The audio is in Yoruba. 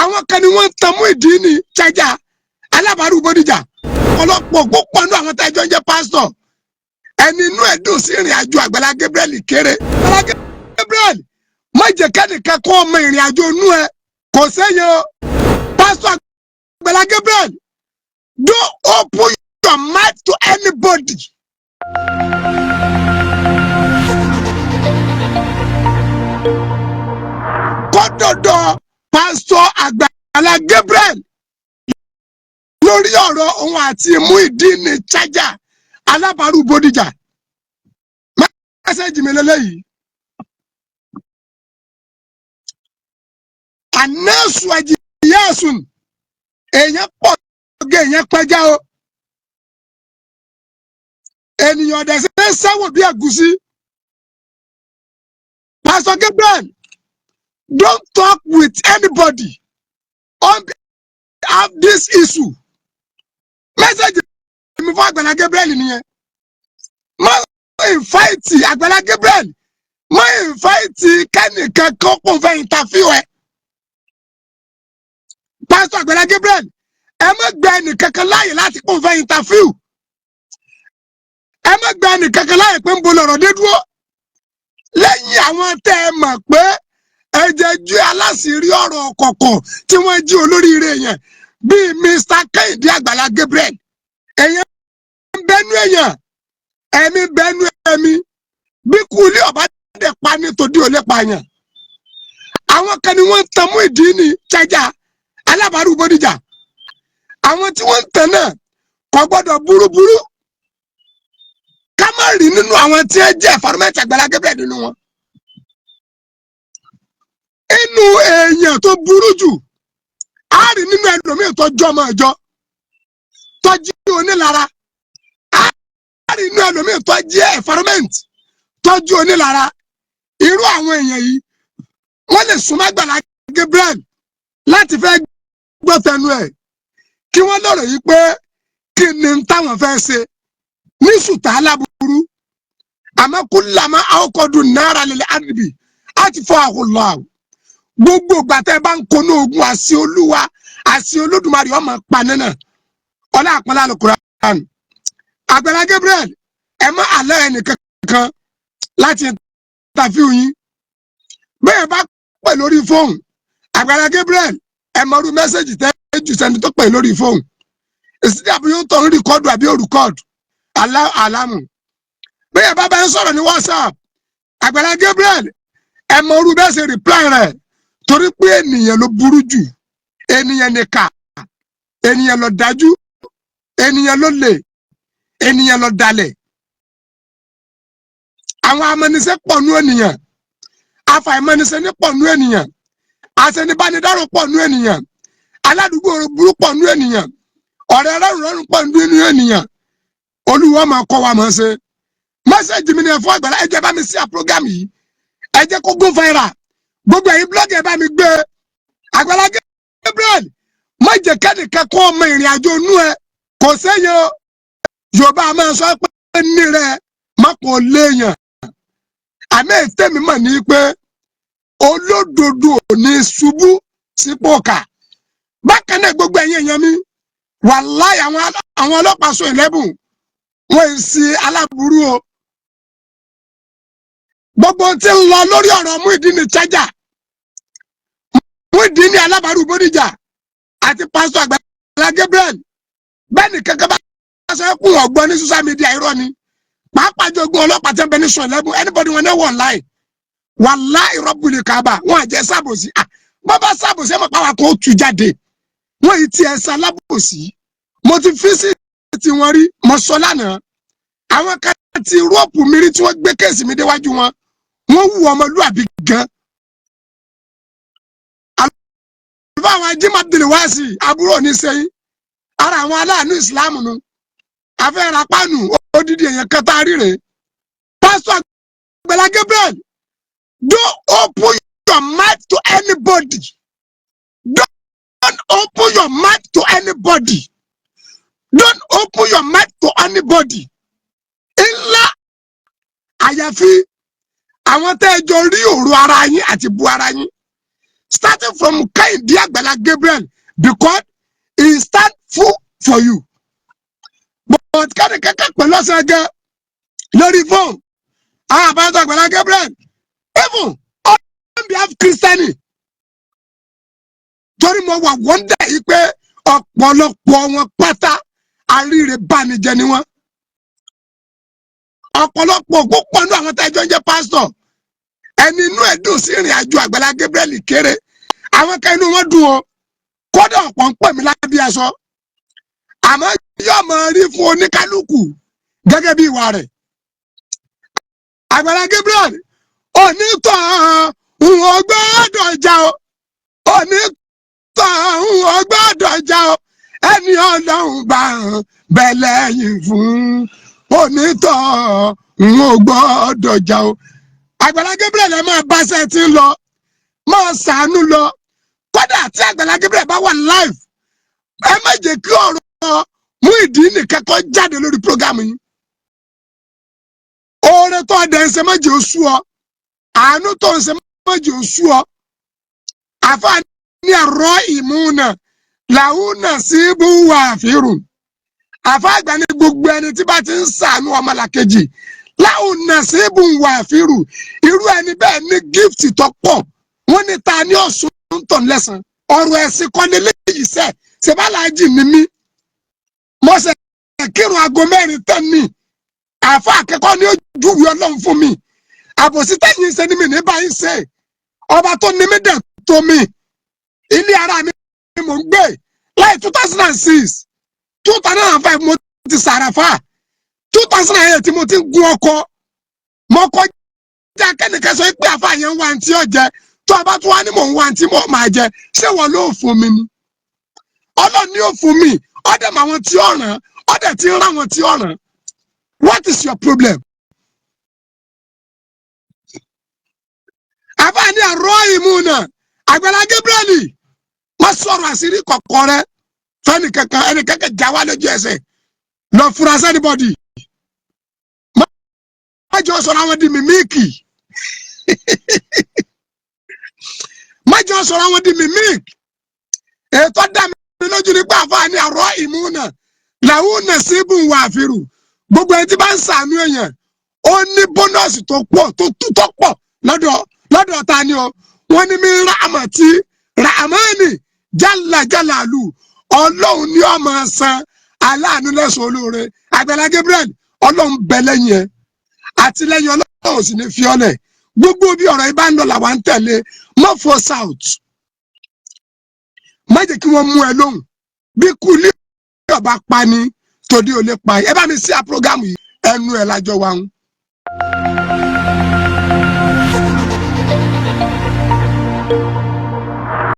àwọn kan ni wọ́n tan Muyideen Charger alábàárù Bódìjà ọlọ́pọ̀ púpọ̀ nínú àwọn tẹ́jọ́ ń jẹ́ pásítọ̀ ẹni inú ẹ̀dùn sí ìrìn àjò Àgbàlá Gabriel kéré. Àgbàlá Gabriel má jẹ́ kẹ́nìkan kọ́ ọmọ ìrìn àjò inú ẹ kò sẹ́yìn o. Pásítọ̀ Àgbàlá Gabriel, don't open your mouth to anybody. Kọ́dọ̀dọ̀ Pásítọ̀ Àgbàlá Gabriel lórí ọ̀rọ̀ òun àti Muyideen Charger alábàárù Bódìjà. Mẹ́sẹ̀jì mi lélẹ́yìí. Ànẹ́sù àjìyẹ́sùn èèyàn pọ̀ gé èèyàn pẹ́já o. Ènìyàn ọ̀dẹ̀ sí sáwọ̀ bí ẹ̀gúsí. Pastor Gabriel, don't talk with anybody on behalf of this issue. Message mi fún Àgbàlá Gabriel nìyẹn. Má invite Àgbàlá Gabriel. Má invite kẹ́nìkan kan kò fẹ́ interview ẹ. Pastor Àgbàlá Gabriel, ẹ má gba ẹnìkankan láàyè láti kò fẹ́ interview. Ẹ má gba ẹnìkankan láàyè pé ń bo lọ̀rọ̀ dé dúró. Lẹ́yìn àwọn tẹ́ ẹ mọ̀ pé ẹ̀jẹ̀ ju aláṣìírí ọ̀rọ̀ kọ̀kọ̀ tí wọ́n jí olóríire yẹn bíi Mr. Kehinde Àgbàlá Gabriel. Èèyàn bẹnu èèyàn, ẹ̀mí bẹnu ẹ̀mí, bí kúlé ọ̀bá dẹ̀ pa ní tòdí ò lè pààyàn. Àwọn kan ni wọ́n ń tan Muyideen Charger alábàárù Bódìjà. Àwọn tí wọ́n ń tàn náà kò gbọ́dọ̀ burúburú. Ká má rí nínú àwọn tí ẹ jẹ́ ẹ̀fọ́rọ́mẹ́tì Àgbàlá Gabriel nínú wọn. Inú èèyàn tó burú jù, a rí nínú ẹlòmíì tó jọ ọmọ ìjọ, tó jí onílara. A rí nínú ẹlòmíì tó jẹ́ ẹ̀fọ́rọ́mẹ́tì, tó jí onílara. Irú àwọn èèyàn yìí, wọ́n lè súnmọ́ Àgbàlá Gabriel láti fẹ́ gbọ́ tẹnu ẹ̀. Kí wọ́n lọ́rọ̀ yìí pé kí ni táwọn fẹ́ ṣe ní sùtà aláburú. Àmọ́ kullama awqadu nara lil ardi atfa'ahu Allah. Gbogbo gbàtẹ́ bá ń konú ogun àṣì Olúwa àṣì Olódùmarè ọmọ panínà ọlá àpọ̀lá Al-Qur'an. Àgbàlá Gabriel, ẹ má àlẹ́ ẹnìkankan láti interview yín. Bẹ́ẹ̀ bá pè lórí fóònù Àgbàlá Gabriel, ẹ mọ̀rú mẹ́sẹ̀jì tẹ́ jù sẹ́ni tó pè lórí fóònù. Èsì àbí yóò tọ̀ ń rìkọ́dù àbí ó rìkọ́dù alámù. Bẹ́ẹ̀ bá ń sọ̀rọ̀ ní WhatsApp Àgbàlá Gabriel, ẹ mọ̀rú bẹ́ẹ̀ ṣe reply rẹ̀ torí pé ènìyàn ló burú jù, ènìyàn nìkà, ènìyàn ló dájú, ènìyàn ló lè, ènìyàn ló dalẹ̀. Àwọn amọ̀nisẹ́ pọ̀ nú ènìyàn, afàìmọ̀nisẹ́ ní pọ̀ nú ènìyàn, àṣẹnibánidárò pọ̀ nú ènìyàn, aládùúgbò burú pọ̀ nú ènìyàn, ọ̀rẹ́ ọlọ́run pọ̀ nú ènìyàn. Olúwa máa kọ́ wa máa ṣe. Mẹ́sẹ̀jì mi ni ẹ fún Àgbàlá, ẹ jẹ́ bá mi sí program yìí, ẹ jẹ́ kó gún fẹ́ra. Gbogbo ẹ̀yin blọ́ọ̀gì ẹ bá mi gbé. Àgbàlá Gabriel, má jẹ́ kẹ́nìkan kọ́ ọmọ ìrìn àjò inú ẹ kò sẹ́yìn o. Yorùbá máa sọ pé ní rẹ má kò léèyàn. Àmì ètèmi mọ̀ ní pé olódodo ò ní ṣubú sípò kà. Bákan náà gbogbo ẹ̀yin èèyàn mi, wàláhì àwọn ọlọ́pàá sọ 11 wọ́n ń ṣe aláburú o. Gbogbo tí ń lọ lórí ọ̀rọ̀ Muyideen Charger, Muyideen alábàárù Bódìjà àti Pásítọ̀ Àgbàlá Gabriel, bẹ́ẹ̀ ni kankan bá sọ pé ọ̀gbọ́n ní social media irọ́ ni. Pàápàá jogún ọlọ́pàá tẹ́ ń bẹ ní sọ 11 anybody wọn náà wọ̀ online. Wàláhì Rabbul Kaaba wọn àjẹ́ sábòsí. Bọ́ bá sábòsí ẹ̀ mọ̀ pàwọn kan ó tú jáde. Wọ́n yìí ti ẹ̀ sá lábòsí. Mo ti fi sí ti wọn rí, mo sọ lánàá. Àwọn kan ti rọ́ọ̀pù mi rí tí wọ́n gbé kéèsì mi déwájú wọn. Wọ́n wù ọmọlúwàbí gan. Àlùfáà àwọn Jim Abdulwasi àbúrò ní sẹ́yìn. Ara àwọn aláàánú ìsìláàmù nu. Afẹ́ rapánu odidi èèyàn kẹta ríre. Pásítọ̀ Àgbàlá Gabriel, don't open your mouth to anybody. Don't open your mouth to anybody. Don't open your mouth to anybody. Ńlá àyàfi àwọn tẹ́ ẹ jọ rí òru ara yín àti bu ara yín. starting from Kehinde Agbala Gabriel, because he stand full for you. But can pẹ̀lú ọ̀sẹ̀ gan lórí phone Pastor Agbala Gabriel even on behalf of Christianity torí mo wà wọ́ndà yìí pé ọ̀pọ̀lọpọ̀ wọn pátá àríire bánijẹ́ ni wọ́n. Ọ̀pọ̀lọpọ̀ púpọ̀ nínú àwọn tẹ́jọ́ ń jẹ́ pásítọ̀ ẹni inú ẹ̀ dùn sí ìrìn àjò Agbala Gabriel kéré. Àwọn kan inú wọn dùn o kódà ọ̀pọ̀ ń pè mí lábí aṣọ. Àmọ́ yóò máa rí fún oníkálukú gẹ́gẹ́ bí ìwà rẹ̀. Agbala Gabriel onítọ̀ òun gbọ́dọ̀ jà o onítọ̀ òun gbọ́dọ̀ jà o ẹni Ọlọ́run bá bẹ̀ lẹ́yìn fún onítọ̀ òun gbọ́dọ̀ jà o. Agbala Gabriel ẹ máa bá ṣe ti lọ máa ṣàánú lọ kódà tí Agbala Gabriel bá wà live ẹ má jẹ́ kí ọ̀rọ̀ Muyideen nìkan kó jáde lórí program yìí. Oore tó ọdẹ ń ṣe méjì oṣù ọ àánú tó ń ṣe méjì oṣù ọ àfààní àrọ ìmúna làwùnà sí ibùwà àfihàn àfàgbà ní gbogbo ẹni tí bá ti ń ṣàánú ọmọlàkejì làwùnà sí ibùwà àfihàn irú ẹni bẹ́ẹ̀ ní gift tó pọ̀ wọ́n ní ta ní ọ̀sùn tó ń lẹ́sàn ọ̀rọ̀ ẹ̀sìn kọ́ni léyìí sẹ́ ṣèbálàájì ni mí mo ṣe kírun aago 4 tán ni àfa akẹ́kọ̀ọ́ ni ó júwe Ọlọ́run fún mi àbòsí tẹ̀yìn ṣe ni mi ní báyìí ṣe ọba tó ní mí dẹ̀ tó mi ilé ara mi mò ń gbé láì 2006 2005 mo ti sàràfà 2008 mo ti gun ọkọ̀ mo kọjá kẹ́nìkan sọ pé àfa yẹn ń wá ntí ọ̀jẹ̀ tó ọba tó wá ní mò ń wá ntí mo máa jẹ ṣé wọ́n ló fún mi ni Ọlọ́run ni ó fún mi ọ̀dẹ̀ mà wọn tí ọ̀ràn ọ̀dẹ̀ tí ń rán wọn tí ọ̀ràn. What is your problem? Àfààní àrọ ìmúna Agbala Gabriel wọ́n sọ̀rọ̀ àṣírí kọ̀kọ̀ rẹ̀ fẹ́ni kankan ẹni kankan já wá lójú ẹsẹ̀ lọ fura sẹ́nibọ́dì. Májọ sọ̀rọ̀ àwọn di mímíkì. Májọ sọ̀rọ̀ àwọn di mímíkì. Ètò dá mi lójú nípa àfààní àrọ ìmúna làwọn nà síbù wà àfirù. Gbogbo ẹni tí bá ń ṣàánú èèyàn ó ní bónọ́ọ̀sì tó pọ̀ tó pọ̀ lọ́dọ̀ ta ni o wọ́n ní mi ráàmọ̀tí ràmánì jálàjálàlù Ọlọ́run ni ó máa san aláàánú lẹ́sùn olóore. Agbala Gabriel Ọlọ́run bẹ lẹ́yìn ẹ àtìlẹ́yìn Ọlọ́run sì ní fi ọ́lẹ̀ gbogbo bí ọ̀rọ̀ yìí bá ń lọ làwa ń tẹ̀lé má fọ́ south má jẹ́ kí wọ́n mú ẹ lóhùn bí kúlí ọba pa ni tòdí ò lè pa ẹ bá mi sí àpọ́gámù yìí ẹnu ẹ̀ lájọ wa ń.